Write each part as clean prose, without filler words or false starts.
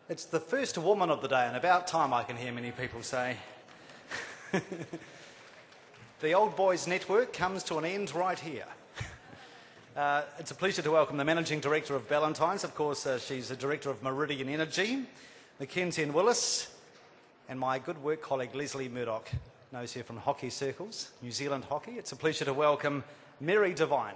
It's the first woman of the day, and about time, I can hear many people say. The Old Boys Network comes to an end right here. It's a pleasure to welcome the Managing Director of Ballantyne's. Of course, she's the Director of Meridian Energy, Mackenzie and Willis, and my good work colleague Leslie Murdoch, knows her from hockey circles, New Zealand hockey. It's a pleasure to welcome Mary Devine.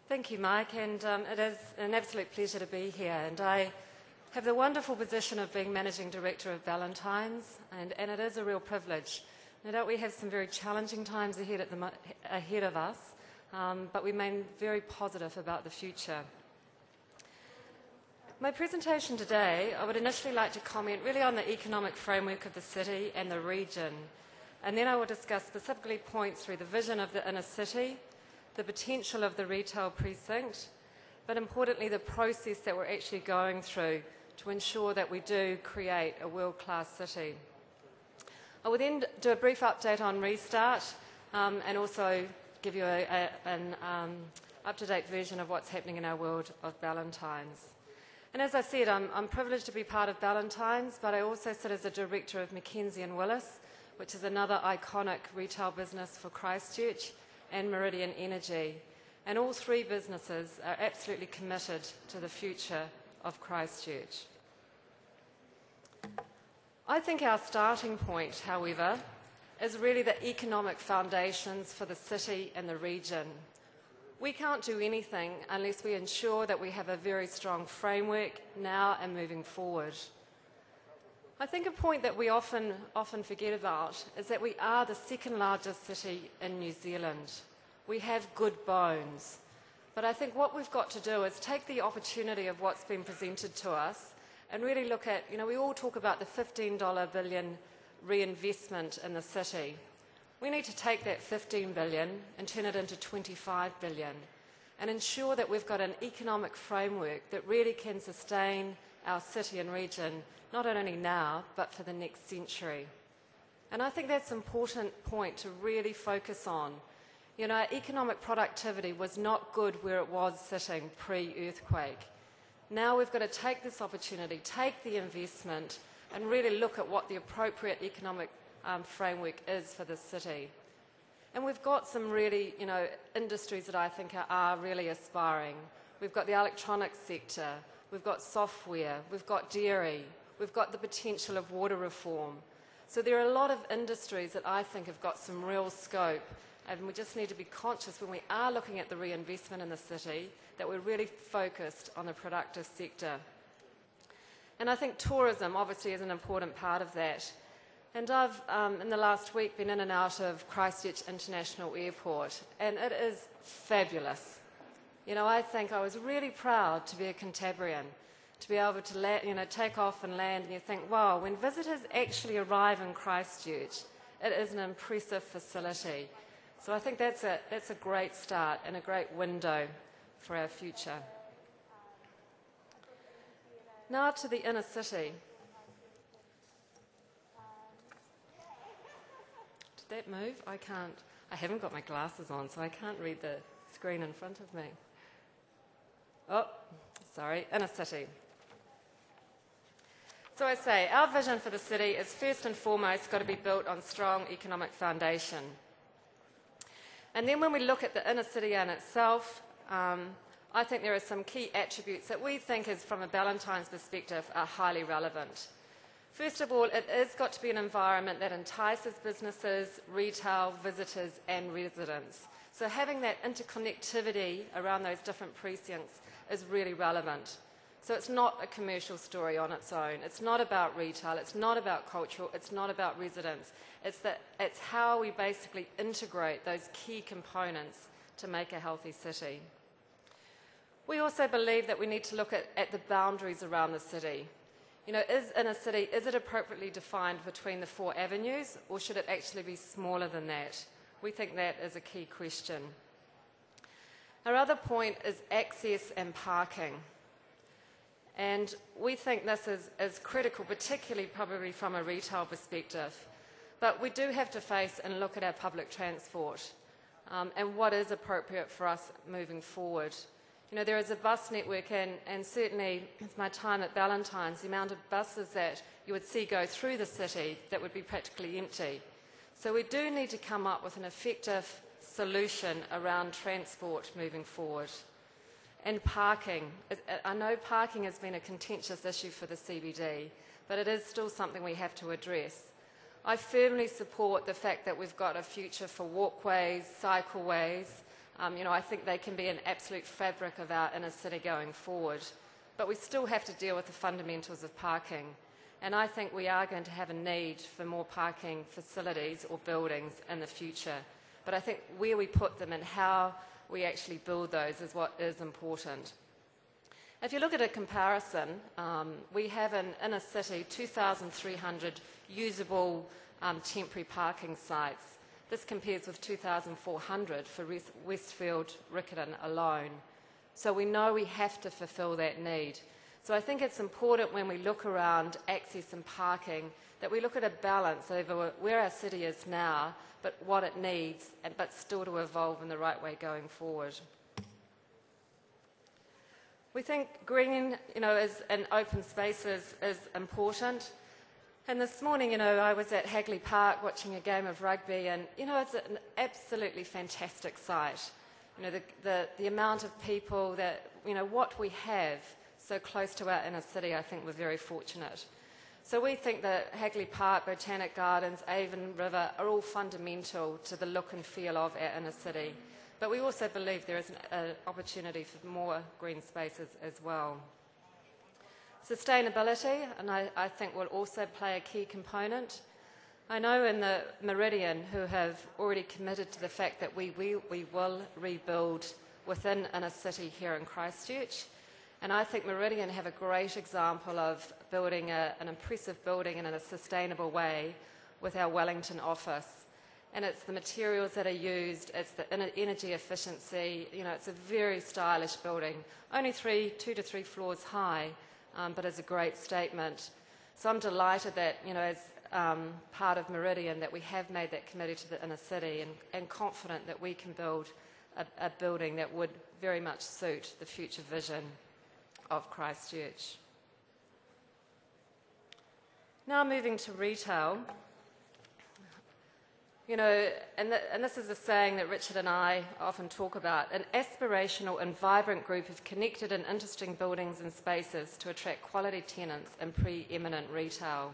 Thank you, Mike, and it is an absolute pleasure to be here. And I have the wonderful position of being Managing Director of Ballantyne's, and it is a real privilege. No doubt we have some very challenging times ahead of us, but we remain very positive about the future. My presentation today, I would initially like to comment really on the economic framework of the city and the region, and then I will discuss specifically points through the vision of the inner city, the potential of the retail precinct, but importantly the process that we're actually going through to ensure that we do create a world-class city. I will then do a brief update on Restart and also give you an up-to-date version of what's happening in our world of Ballantyne's. And as I said, I'm privileged to be part of Ballantyne's, but I also sit as a director of Mackenzie and Willis, which is another iconic retail business for Christchurch, and Meridian Energy. And all three businesses are absolutely committed to the future of Christchurch. I think our starting point, however, is really the economic foundations for the city and the region. We can't do anything unless we ensure that we have a very strong framework now and moving forward. I think a point that we often forget about is that we are the second largest city in New Zealand. We have good bones. But I think what we've got to do is take the opportunity of what's been presented to us and really look at, we all talk about the $15 billion reinvestment in the city. We need to take that $15 billion and turn it into $25 billion and ensure that we've got an economic framework that really can sustain our city and region, not only now, but for the next century. And I think that's an important point to really focus on. Our economic productivity was not good where it was sitting pre-earthquake. Now we've got to take this opportunity, take the investment, and really look at what the appropriate economic framework is for the city. And we've got some really, industries that I think are really aspiring. We've got the electronics sector, we've got software, we've got dairy, we've got the potential of water reform. So there are a lot of industries that I think have got some real scope, and we just need to be conscious when we are looking at the reinvestment in the city that we're really focused on the productive sector. And I think tourism obviously is an important part of that. And I've, in the last week, been in and out of Christchurch International Airport, and it is fabulous. I think I was really proud to be a Cantabrian, to be able to take off and land, and you think, wow, when visitors actually arrive in Christchurch, it is an impressive facility. So I think that's a great start and a great window for our future. Now to the inner city. Did that move? I haven't got my glasses on, so I can't read the screen in front of me. Oh, sorry, inner city. So I say, our vision for the city is first and foremost got to be built on strong economic foundation. And then when we look at the inner city in itself, I think there are some key attributes that we think, from a Ballantyne's perspective, are highly relevant. First of all, it has got to be an environment that entices businesses, retail, visitors and residents. So having that interconnectivity around those different precincts is really relevant. So it's not a commercial story on its own. It's not about retail. It's not about cultural. It's not about residents. It's how we basically integrate those key components to make a healthy city. We also believe that we need to look at the boundaries around the city. Is in a city, is it appropriately defined between the 4 avenues, or should it actually be smaller than that? We think that is a key question. Our other point is access and parking. And we think this is critical, particularly probably from a retail perspective. But we do have to face and look at our public transport and what is appropriate for us moving forward. You know, there is a bus network, and certainly with my time at Ballantyne's, the amount of buses that you would see go through the city that would be practically empty. So we do need to come up with an effective solution around transport moving forward. And parking. I know parking has been a contentious issue for the CBD, but it is still something we have to address. I firmly support the fact that we've got a future for walkways, cycleways. You know, I think they can be an absolute fabric of our inner city going forward. But we still have to deal with the fundamentals of parking. And I think we are going to have a need for more parking facilities or buildings in the future. But I think where we put them and how we actually build those is what is important. If you look at a comparison, we have in a city 2,300 usable temporary parking sites. This compares with 2,400 for Westfield, Riccarton alone. So we know we have to fulfil that need. So I think it's important when we look around access and parking that we look at a balance over where our city is now, but what it needs, but still to evolve in the right way going forward. We think green, you know, and open spaces is important. And this morning, you know, I was at Hagley Park watching a game of rugby, and, you know, it's an absolutely fantastic site. You know, the amount of people that, you know, what we have so close to our inner city, I think we're very fortunate. So we think that Hagley Park, Botanic Gardens, Avon River are all fundamental to the look and feel of our inner city. But we also believe there is an opportunity for more green spaces as well. Sustainability, and I think will also play a key component. I know in the Meridian who have already committed to the fact that we will rebuild within inner city here in Christchurch. And I think Meridian have a great example of building an impressive building in a sustainable way with our Wellington office. And it's the materials that are used, it's the energy efficiency, you know, it's a very stylish building, only 2 to 3 floors high, but it's a great statement. So I'm delighted that, you know, as part of Meridian, that we have made that committed to the inner city and confident that we can build a building that would very much suit the future vision of Christchurch. Now moving to retail. You know, and this is a saying that Richard and I often talk about, an aspirational and vibrant group of connected and interesting buildings and spaces to attract quality tenants and preeminent retail.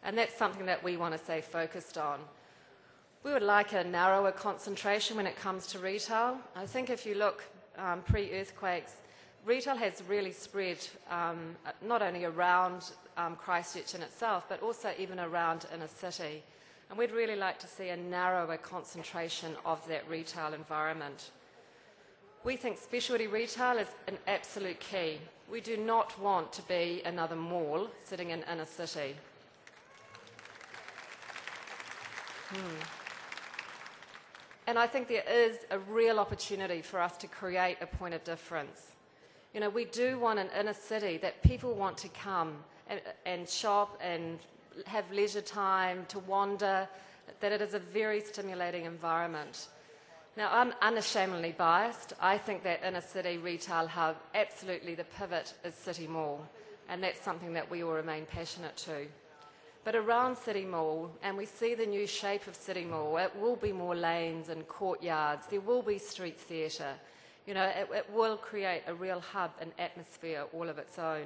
And that's something that we want to stay focused on. We would like a narrower concentration when it comes to retail. I think if you look pre-earthquakes, retail has really spread not only around Christchurch in itself, but also even around inner city. And we'd really like to see a narrower concentration of that retail environment. We think specialty retail is an absolute key. We do not want to be another mall sitting in inner city. And I think there is a real opportunity for us to create a point of difference. You know, we do want an inner city that people want to come and shop and have leisure time to wander, that it is a very stimulating environment. Now, I'm unashamedly biased. I think that inner city retail hub, absolutely the pivot is City Mall, and that's something that we will remain passionate to. But around City Mall, and we see the new shape of City Mall, it will be more lanes and courtyards, there will be street theatre. You know, it will create a real hub and atmosphere all of its own.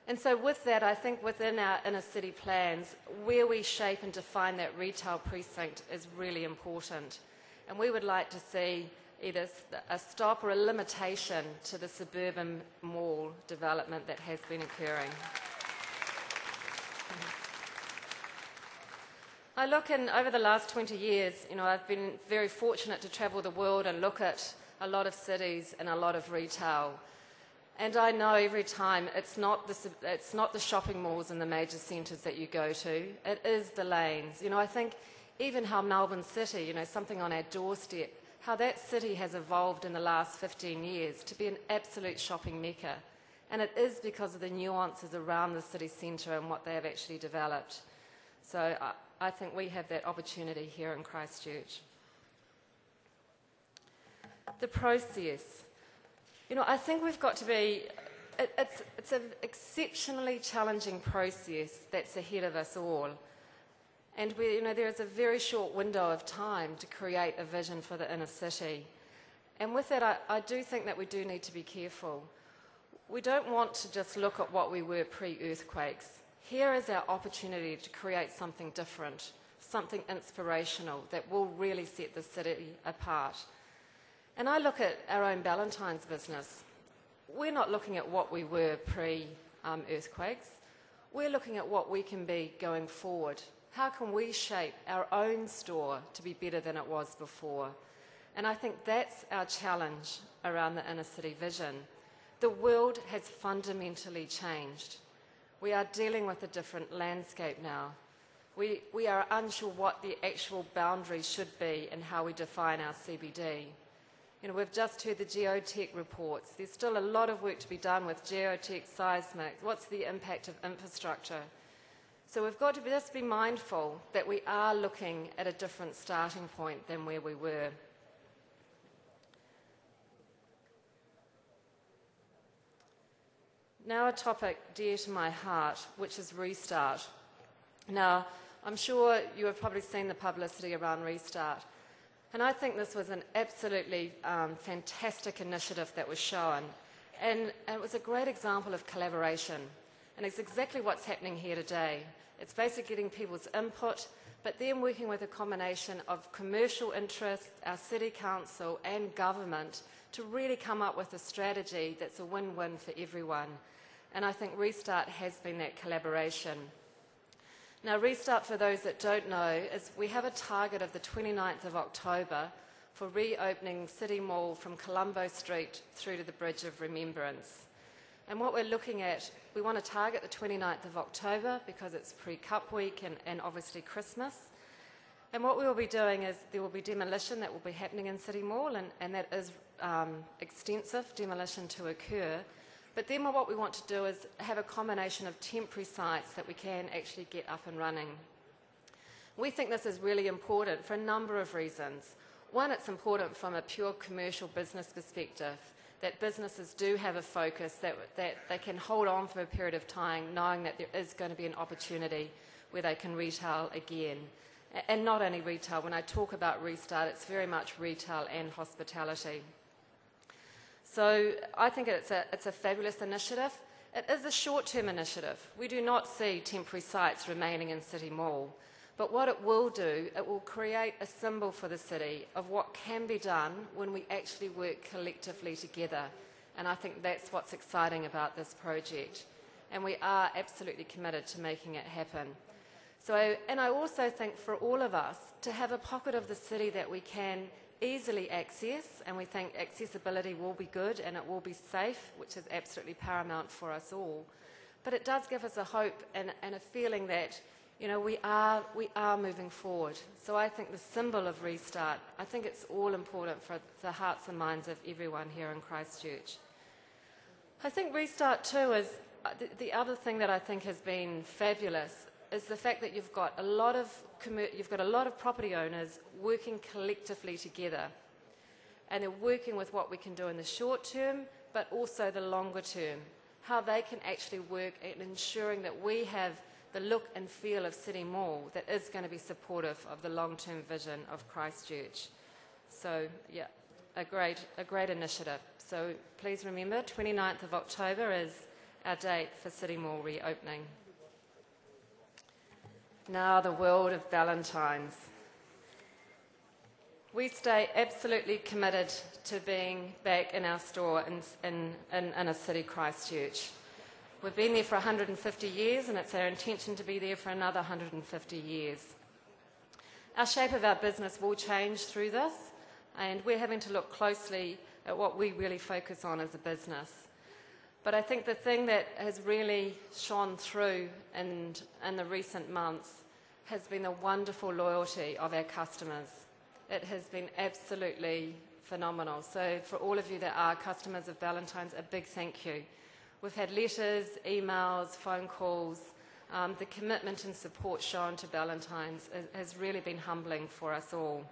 And so with that, I think within our inner city plans, where we shape and define that retail precinct is really important. And we would like to see either a stop or a limitation to the suburban mall development that has been occurring. I look in, over the last 20 years, you know, I've been very fortunate to travel the world and look at a lot of cities and a lot of retail. And I know every time it's not the shopping malls and the major centres that you go to, it is the lanes. You know, I think even how Melbourne City, you know, something on our doorstep, how that city has evolved in the last 15 years to be an absolute shopping mecca. And it is because of the nuances around the city centre and what they have actually developed. So I think we have that opportunity here in Christchurch. The process. I think we've got to be... It's an exceptionally challenging process that's ahead of us all. And there is a very short window of time to create a vision for the inner city. And with that, I do think that we do need to be careful. We don't want to just look at what we were pre-earthquakes. Here is our opportunity to create something different, something inspirational that will really set the city apart. And I look at our own Ballantyne's business. We're not looking at what we were pre-earthquakes. We're looking at what we can be going forward. How can we shape our own store to be better than it was before? And I think that's our challenge around the inner city vision. The world has fundamentally changed. We are dealing with a different landscape now. We are unsure what the actual boundaries should be and how we define our CBD. We've just heard the geotech reports. There's still a lot of work to be done with geotech, seismic. What's the impact of infrastructure? So we've got to just be mindful that we are looking at a different starting point than where we were. Now a topic dear to my heart, which is Restart. Now, I'm sure you have probably seen the publicity around Restart. And I think this was an absolutely fantastic initiative that was shown. And it was a great example of collaboration. And it's exactly what's happening here today. It's basically getting people's input, but then working with a combination of commercial interests, our city council and government to really come up with a strategy that's a win-win for everyone. And I think Restart has been that collaboration. Now, Restart, for those that don't know, is we have a target of the 29th of October for reopening City Mall from Colombo Street through to the Bridge of Remembrance. And what we're looking at, we want to target the 29th of October because it's pre-Cup Week and obviously Christmas. And what we will be doing is there will be demolition that will be happening in City Mall, and that is extensive demolition to occur. But then what we want to do is have a combination of temporary sites that we can actually get up and running. We think this is really important for a number of reasons. One, it's important from a pure commercial business perspective, that businesses do have a focus, that they can hold on for a period of time knowing that there is going to be an opportunity where they can retail again. And not only retail, when I talk about Restart, it's very much retail and hospitality. So I think it's a fabulous initiative. It is a short-term initiative. We do not see temporary sites remaining in City Mall. But what it will do, it will create a symbol for the city of what can be done when we actually work collectively together. And I think that's what's exciting about this project. And we are absolutely committed to making it happen. And I also think for all of us to have a pocket of the city that we can easily access, and we think accessibility will be good and it will be safe, which is absolutely paramount for us all. But it does give us a hope and a feeling that we are moving forward. So I think the symbol of Restart, I think it's all important for the hearts and minds of everyone here in Christchurch. I think Restart too is, the other thing that I think has been fabulous is the fact that you've got a lot of property owners working collectively together. And they're working with what we can do in the short term, but also the longer term. How they can actually work at ensuring that we have the look and feel of City Mall that is going to be supportive of the long-term vision of Christchurch. So, yeah, a great initiative. So please remember, 29th of October is our date for City Mall reopening. Now the world of Ballantyne's. We stay absolutely committed to being back in our store in inner city Christchurch. We've been there for 150 years and it's our intention to be there for another 150 years. Our shape of our business will change through this, and we're having to look closely at what we really focus on as a business. But I think the thing that has really shone through in the recent months has been the wonderful loyalty of our customers. It has been absolutely phenomenal. So for all of you that are customers of Ballantyne's, a big thank you. We've had letters, emails, phone calls, the commitment and support shown to Ballantynes has really been humbling for us all.